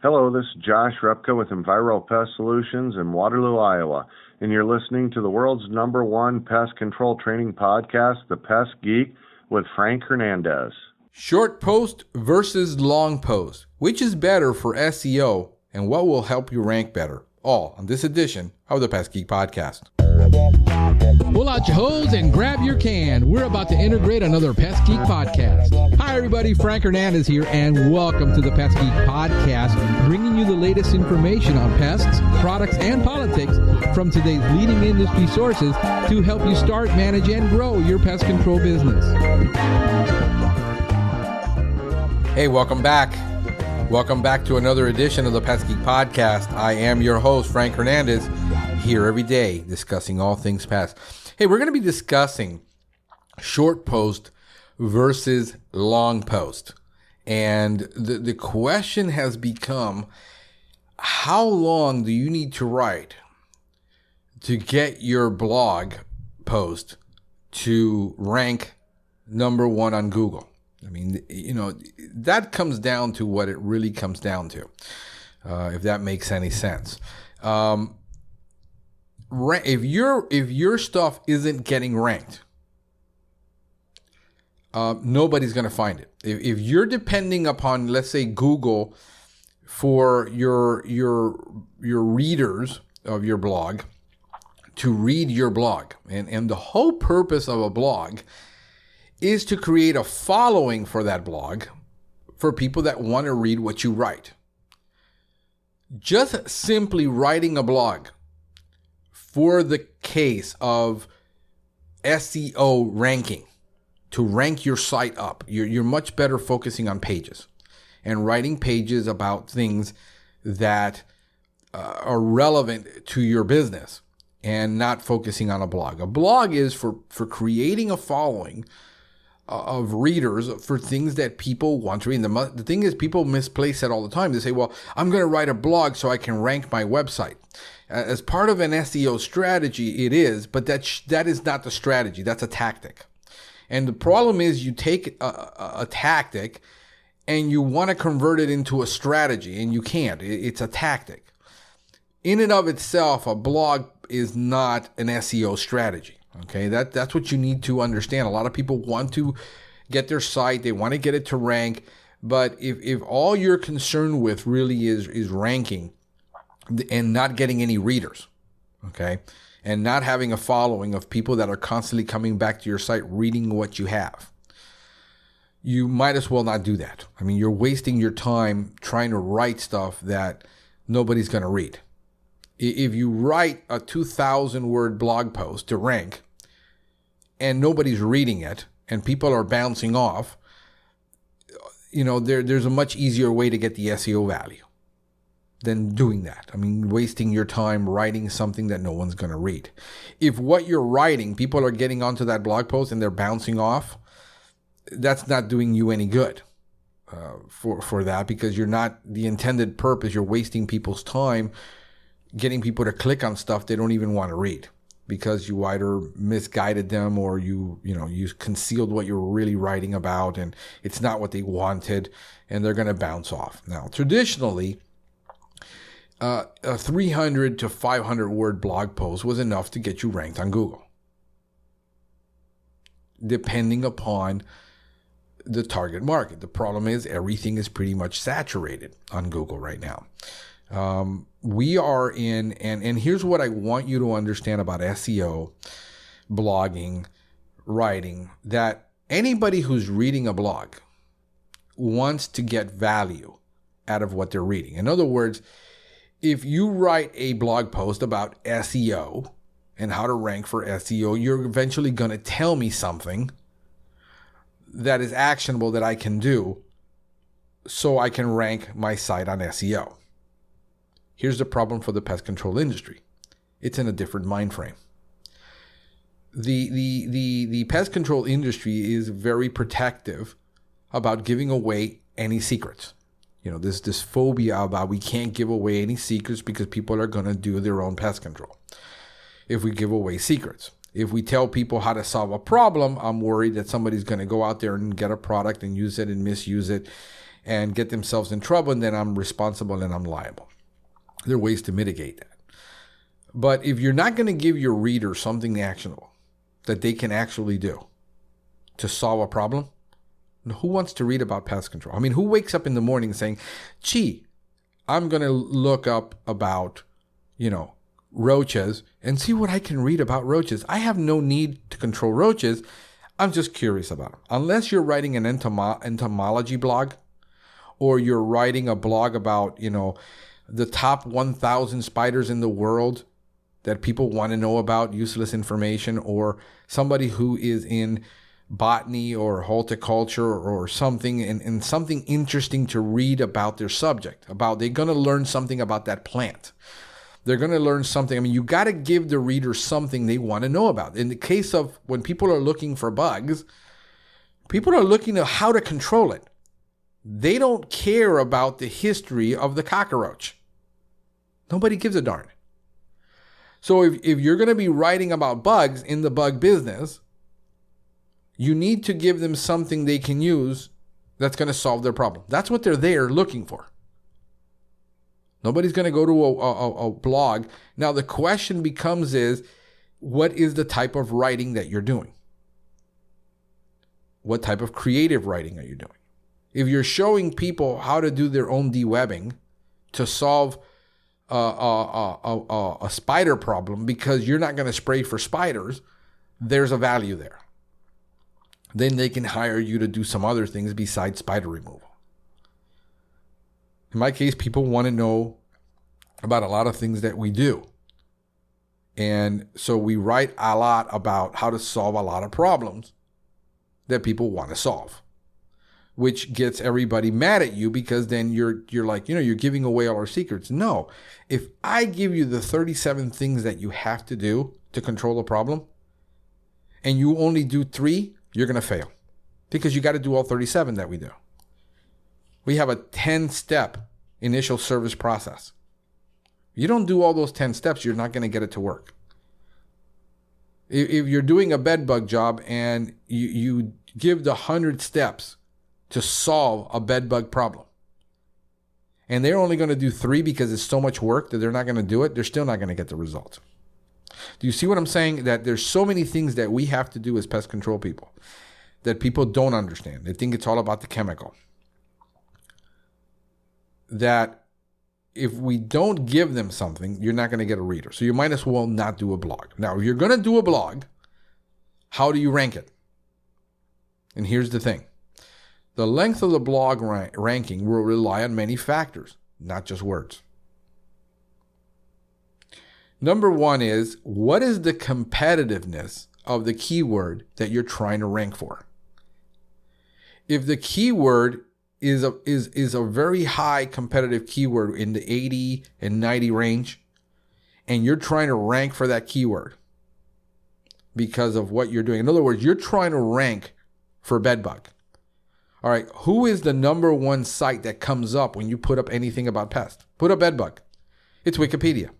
Hello, this is Josh Repka with Enviro Pest Solutions in Waterloo, Iowa, and you're listening to the world's #1 pest control training podcast, The Pest Geek, with Frank Hernandez. Short post versus long post. Which is better for SEO and what will help you rank better? All on this edition of the Pest Geek Podcast. Pull out your hose and grab your can. We're about to integrate another Pest Geek podcast. Hi, everybody. Frank Hernandez here, and welcome to the Pest Geek podcast, bringing you the latest information on pests, products, and politics from today's leading industry sources to help you start, manage, and grow your pest control business. Hey, welcome back. Welcome back to another edition of the Pest Geek Podcast. I am your host, Frank Hernandez, here every day discussing all things pest. Hey, we're going to be discussing short post versus long post. And the question has become, how long do you need to write to get your blog post to rank #1 on Google? I mean, that comes down to what it really comes down to, if that makes any sense. If your stuff isn't getting ranked, nobody's going to find it. If you're depending upon, let's say, Google for your readers of your blog to read your blog, and the whole purpose of a blog is to create a following for that blog for people that want to read what you write. Just simply writing a blog for the case of SEO ranking, to rank your site up, you're much better focusing on pages and writing pages about things that are relevant to your business and not focusing on a blog. A blog is for creating a following of readers for things that people want to read. The thing is, people misplace it all the time. They say, well, I'm going to write a blog so I can rank my website. As part of an SEO strategy, it is, but that is not the strategy. That's a tactic. And the problem is you take a tactic and you want to convert it into a strategy, and you can't. It's a tactic. In and of itself, a blog is not an SEO strategy. Okay, that's what you need to understand. A lot of people want to get their site, they want to get it to rank, but if all you're concerned with really is ranking and not getting any readers, okay, and not having a following of people that are constantly coming back to your site reading what you have, you might as well not do that. I mean, you're wasting your time trying to write stuff that nobody's going to read. If you write a 2,000-word blog post to rank and nobody's reading it and people are bouncing off, there's a much easier way to get the SEO value than doing that. I mean, wasting your time writing something that no one's going to read. If what you're writing, people are getting onto that blog post and they're bouncing off, that's not doing you any good for that, because you're not the intended purpose. You're wasting people's time getting people to click on stuff they don't even want to read because you either misguided them or you concealed what you were really writing about, and it's not what they wanted, and they're going to bounce off. Now, traditionally, a 300 to 500 word blog post was enough to get you ranked on Google, depending upon the target market. The problem is everything is pretty much saturated on Google right now. We are in, and here's what I want you to understand about SEO, blogging, writing, that anybody who's reading a blog wants to get value out of what they're reading. In other words, if you write a blog post about SEO and how to rank for SEO, you're eventually going to tell me something that is actionable that I can do so I can rank my site on SEO. Here's the problem for the pest control industry. It's in a different mind frame. The pest control industry is very protective about giving away any secrets. This phobia about we can't give away any secrets because people are going to do their own pest control if we give away secrets. If we tell people how to solve a problem, I'm worried that somebody's going to go out there and get a product and use it and misuse it and get themselves in trouble, and then I'm responsible and I'm liable. There are ways to mitigate that. But if you're not going to give your reader something actionable that they can actually do to solve a problem, who wants to read about pest control? I mean, who wakes up in the morning saying, gee, I'm going to look up about, roaches and see what I can read about roaches. I have no need to control roaches. I'm just curious about them. Unless you're writing an entomology blog, or you're writing a blog about, the top 1,000 spiders in the world that people want to know about, useless information, or somebody who is in botany or horticulture or something, and something interesting to read about their subject, they're going to learn something about that plant. They're going to learn something. I mean, you got to give the reader something they want to know about. In the case of when people are looking for bugs, people are looking at how to control it. They don't care about the history of the cockroach. Nobody gives a darn. So if you're going to be writing about bugs in the bug business, you need to give them something they can use that's going to solve their problem. That's what they're there looking for. Nobody's going to go to a blog. Now, the question becomes what is the type of writing that you're doing? What type of creative writing are you doing? If you're showing people how to do their own dewebbing to solve a spider problem because you're not going to spray for spiders, there's a value there. Then they can hire you to do some other things besides spider removal. In my case, people want to know about a lot of things that we do. And so we write a lot about how to solve a lot of problems that people want to solve, which gets everybody mad at you, because then you're like, you're giving away all our secrets. No, if I give you the 37 things that you have to do to control a problem, and you only do 3, you're going to fail, because you got to do all 37 that we do. We have a 10-step initial service process. You don't do all those 10 steps, you're not going to get it to work. If you're doing a bed bug job and you give the 100 steps to solve a bed bug problem, and they're only going to do 3 because it's so much work that they're not going to do it, they're still not going to get the result. Do you see what I'm saying? That there's so many things that we have to do as pest control people that people don't understand. They think it's all about the chemical. That if we don't give them something, you're not going to get a reader. So you might as well not do a blog. Now, if you're going to do a blog, how do you rank it? And here's the thing. The length of the blog ranking will rely on many factors, not just words. Number 1 is, what is the competitiveness of the keyword that you're trying to rank for? If the keyword is a very high competitive keyword in the 80 and 90 range, and you're trying to rank for that keyword because of what you're doing. In other words, you're trying to rank for bedbug. All right, who is the number 1 site that comes up when you put up anything about pest? Put up bedbug. It's Wikipedia.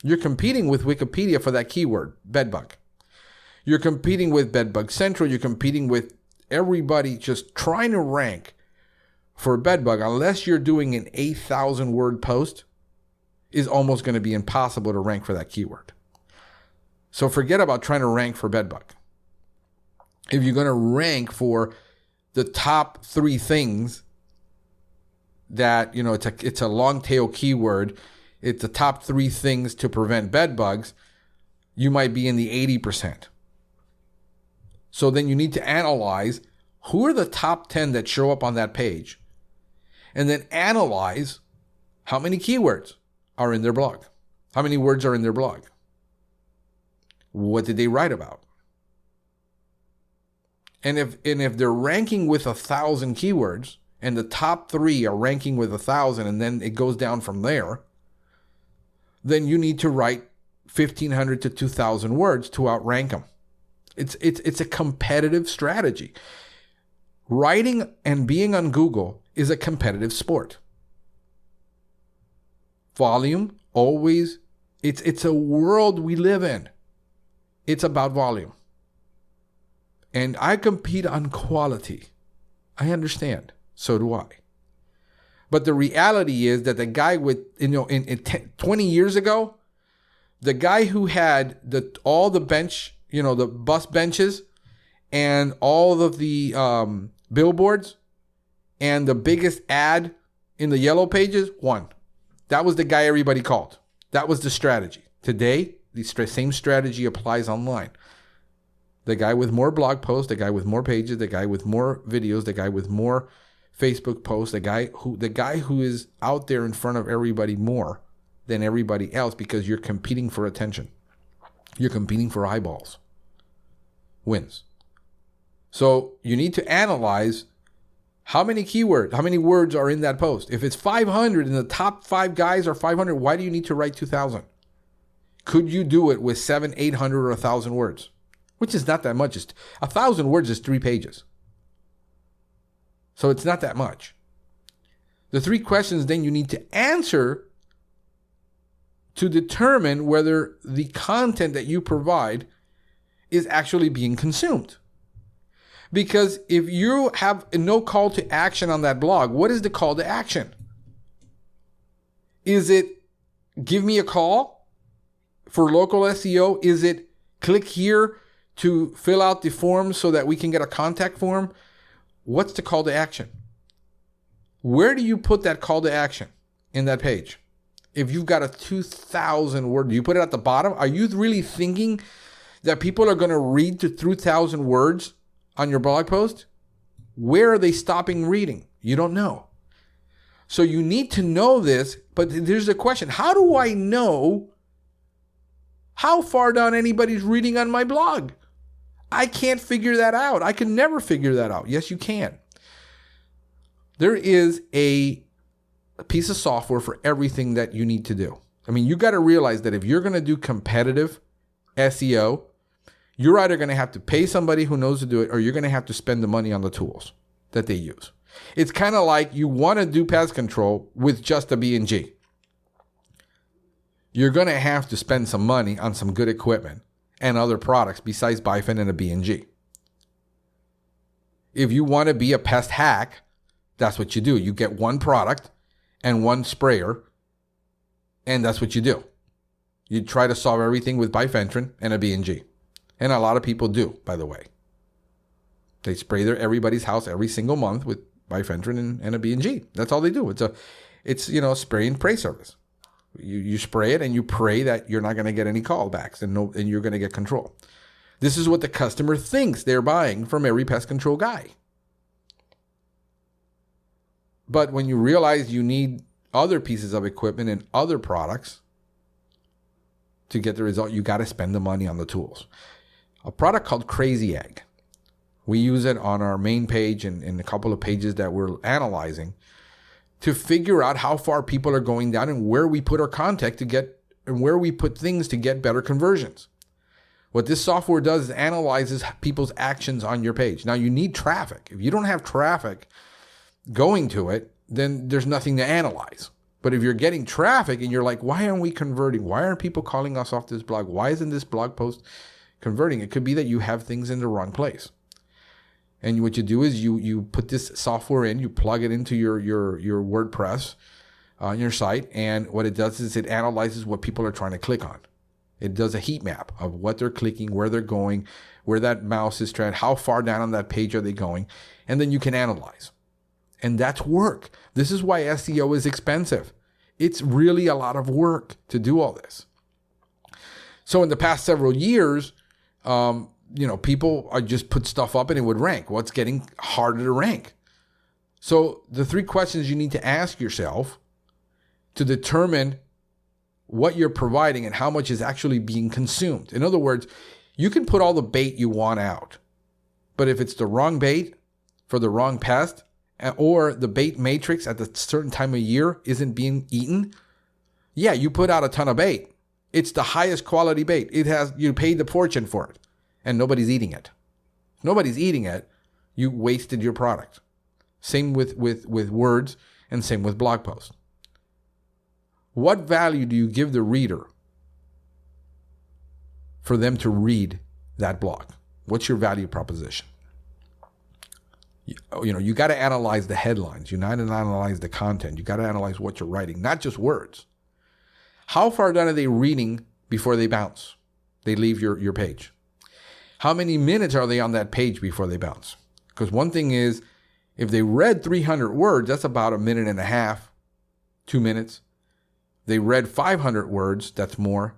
You're competing with Wikipedia for that keyword, bedbug. You're competing with Bedbug Central. You're competing with everybody just trying to rank for bedbug. Unless you're doing an 8,000 word post, is almost going to be impossible to rank for that keyword. So forget about trying to rank for bedbug. If you're going to rank for the top 3 things that, it's a long tail keyword, it's the top 3 things to prevent bed bugs, you might be in the 80%. So then you need to analyze who are the top 10 that show up on that page, and then analyze how many keywords are in their blog. How many words are in their blog? What did they write about? And if they're ranking with 1,000 keywords, and the top 3 are ranking with 1,000, and then it goes down from there, then you need to write 1,500 to 2,000 words to outrank them. It's a competitive strategy. Writing and being on Google is a competitive sport. Volume, always, it's a world we live in. It's about volume. And I compete on quality. I understand. So do I. But the reality is that the guy with, in 20 years ago, the guy who had all the bench, the bus benches and all of the billboards and the biggest ad in the yellow pages won. That was the guy everybody called. That was the strategy. Today, the same strategy applies online. The guy with more blog posts, the guy with more pages, the guy with more videos, the guy with more Facebook posts, the guy who is out there in front of everybody more than everybody else, because you're competing for attention. You're competing for eyeballs. Wins. So you need to analyze how many keywords, how many words are in that post. If it's 500 and the top 5 guys are 500, why do you need to write 2,000? Could you do it with 700, 800, or 1,000 words? Which is not that much. 1,000 words is 3 pages. So it's not that much. The 3 questions then you need to answer to determine whether the content that you provide is actually being consumed. Because if you have no call to action on that blog, what is the call to action? Is it give me a call for local SEO? Is it click here to fill out the form so that we can get a contact form? What's the call to action? Where do you put that call to action in that page? If you've got a 2,000 word, do you put it at the bottom? Are you really thinking that people are going to read to 3,000 words on your blog post? Where are they stopping reading? You don't know. So you need to know this, but there's a question. How do I know how far down anybody's reading on my blog? I can't figure that out. I can never figure that out. Yes, you can. There is a piece of software for everything that you need to do. I mean, you got to realize that if you're going to do competitive SEO, you're either going to have to pay somebody who knows to do it, or you're going to have to spend the money on the tools that they use. It's kind of like you want to do pest control with just a B&G. You're going to have to spend some money on some good equipment and other products besides Bifin and a B&G. If you want to be a pest hack, that's what you do. You get one product and one sprayer, and that's what you do. You try to solve everything with bifentrin and a B&G. And a lot of people do, by the way. They spray everybody's house every single month with bifentrin and a B&G. That's all they do. It's spray and pray service. You spray it and you pray that you're not going to get any callbacks and you're going to get control. This is what the customer thinks they're buying from every pest control guy. But when you realize you need other pieces of equipment and other products to get the result, you got to spend the money on the tools. A product called Crazy Egg. We use it on our main page and in a couple of pages that we're analyzing to figure out how far people are going down and where we put our content and where we put things to get better conversions. What this software does is analyzes people's actions on your page. Now, you need traffic. If you don't have traffic going to it, then there's nothing to analyze. But if you're getting traffic and you're like, why aren't we converting? Why aren't people calling us off this blog? Why isn't this blog post converting? It could be that you have things in the wrong place. And what you do is you put this software in, you plug it into your WordPress on your site, and what it does is it analyzes what people are trying to click on. It does a heat map of what they're clicking, where they're going, where that mouse is trying, how far down on that page are they going, and then you can analyze. And that's work. This is why SEO is expensive. It's really a lot of work to do all this. So in the past several years, people are just put stuff up and it would rank. Well, it's getting harder to rank. So the 3 questions you need to ask yourself to determine what you're providing and how much is actually being consumed. In other words, you can put all the bait you want out, but if it's the wrong bait for the wrong pest, or the bait matrix at a certain time of year isn't being eaten, yeah, you put out a ton of bait. It's the highest quality bait. You paid the fortune for it, and nobody's eating it. If nobody's eating it, you wasted your product. Same with words, and same with blog posts. What value do you give the reader for them to read that blog? What's your value proposition? You got to analyze the headlines. You got to analyze the content. You got to analyze what you're writing, not just words. How far down are they reading before they bounce? They leave your page. How many minutes are they on that page before they bounce? Because one thing is, if they read 300 words, that's about a minute and a half, 2 minutes. They read 500 words, that's more.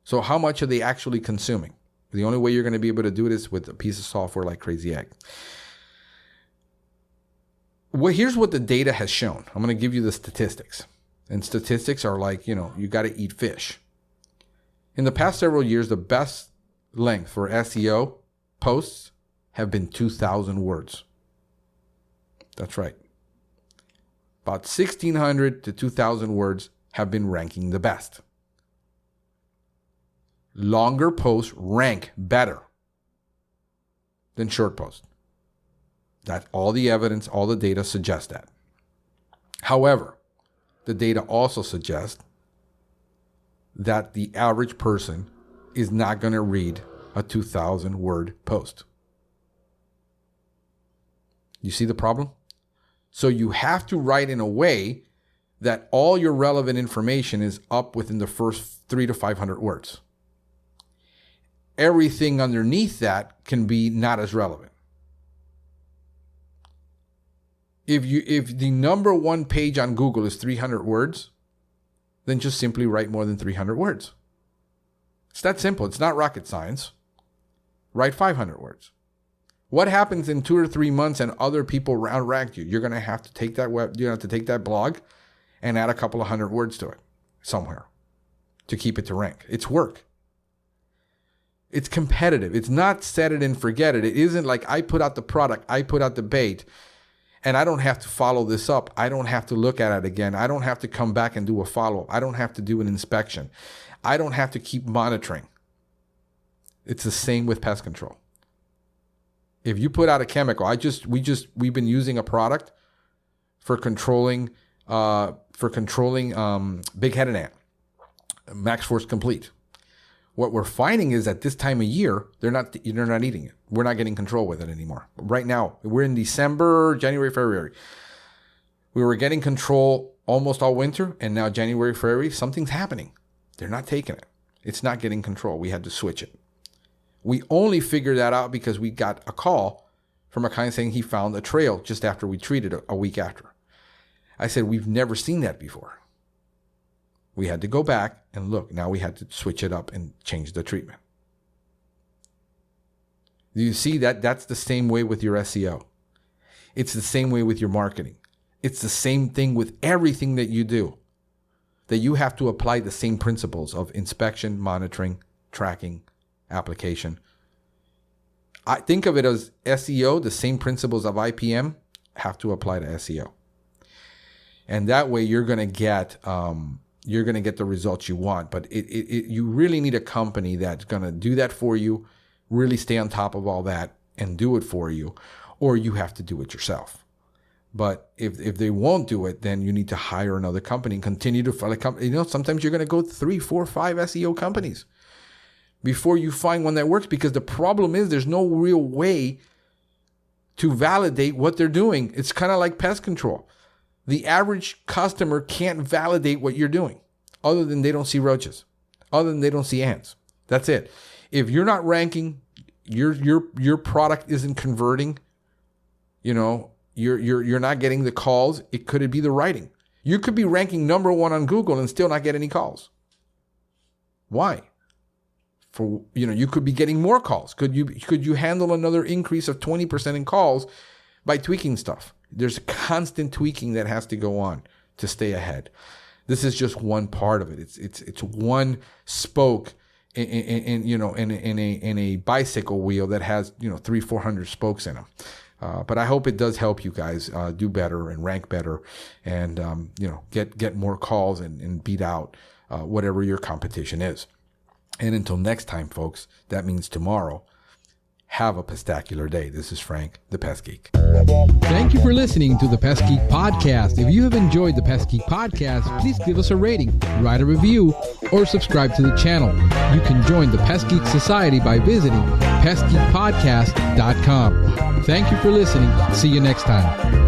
So how much are they actually consuming? The only way you're going to be able to do it is with a piece of software like Crazy Egg. Well, here's what the data has shown. I'm going to give you the statistics. And statistics are like, you got to eat fish. In the past several years, the best length for SEO posts have been 2,000 words. That's right. About 1,600 to 2,000 words have been ranking the best. Longer posts rank better than short posts. That all the evidence, all the data suggests that. However, the data also suggests that the average person is not going to read a 2,000 word post. You see the problem? So you have to write in a way that all your relevant information is up within the first 300 to 500 words. Everything underneath that can be not as relevant. If the number one page on Google is 300 words, then just simply write more than 300 words. It's that simple. It's not rocket science. Write 500 words. What happens in 2 or 3 months and other people rank you? You're going to have to take that blog and add a couple of 100 words to it somewhere to keep it to rank. It's work. It's competitive. It's not set it and forget it. It isn't like I put out the product, I put out the bait, and I don't have to follow this up. I don't have to look at it again. I don't have to come back and do a follow-up. I don't have to do an inspection. I don't have to keep monitoring. It's the same with pest control. If you put out a chemical, we've been using a product for controlling big-headed ant, Max Force Complete. What we're finding is at this time of year, they're not eating it. We're not getting control with it anymore. Right now, we're in December, January, February. We were getting control almost all winter, and now January, February, something's happening. They're not taking it. It's not getting control. We had to switch it. We only figured that out because we got a call from a client saying he found a trail just after we treated it a week after. I said, we've never seen that before. We had to go back and look. Now we had to switch it up and change the treatment. Do you see that? That's the same way with your SEO. It's the same way with your marketing. It's the same thing with everything that you do. That you have to apply the same principles of inspection, monitoring, tracking, application. I think of it as SEO, the same principles of IPM have to apply to SEO. And that way you're going to get the results you want. But you really need a company that's going to do that for you, really stay on top of all that and do it for you, or you have to do it yourself. But if they won't do it, then you need to hire another company and continue to follow. Sometimes you're going to go 3, 4, 5 SEO companies before you find one that works, because the problem is there's no real way to validate what they're doing. It's kind of like pest control. The average customer can't validate what you're doing other than they don't see roaches, other than they don't see ants. That's it. If you're not ranking, your product isn't converting, you're not getting the calls. It could be the writing. You could be ranking number 1 on Google and still not get any calls. Why? You could be getting more calls. Could you handle another increase of 20% in calls by tweaking stuff? There's a constant tweaking that has to go on to stay ahead. This is just one part of it. It's one spoke in a bicycle wheel that has 300-400 spokes in them. But I hope it does help you guys do better and rank better, and get more calls and beat out whatever your competition is. And until next time, folks, that means tomorrow. Have a pestacular day. This is Frank, the Pest Geek. Thank you for listening to the Pest Geek Podcast. If you have enjoyed the Pest Geek Podcast, please give us a rating, write a review, or subscribe to the channel. You can join the Pest Geek Society by visiting pestgeekpodcast.com. Thank you for listening. See you next time.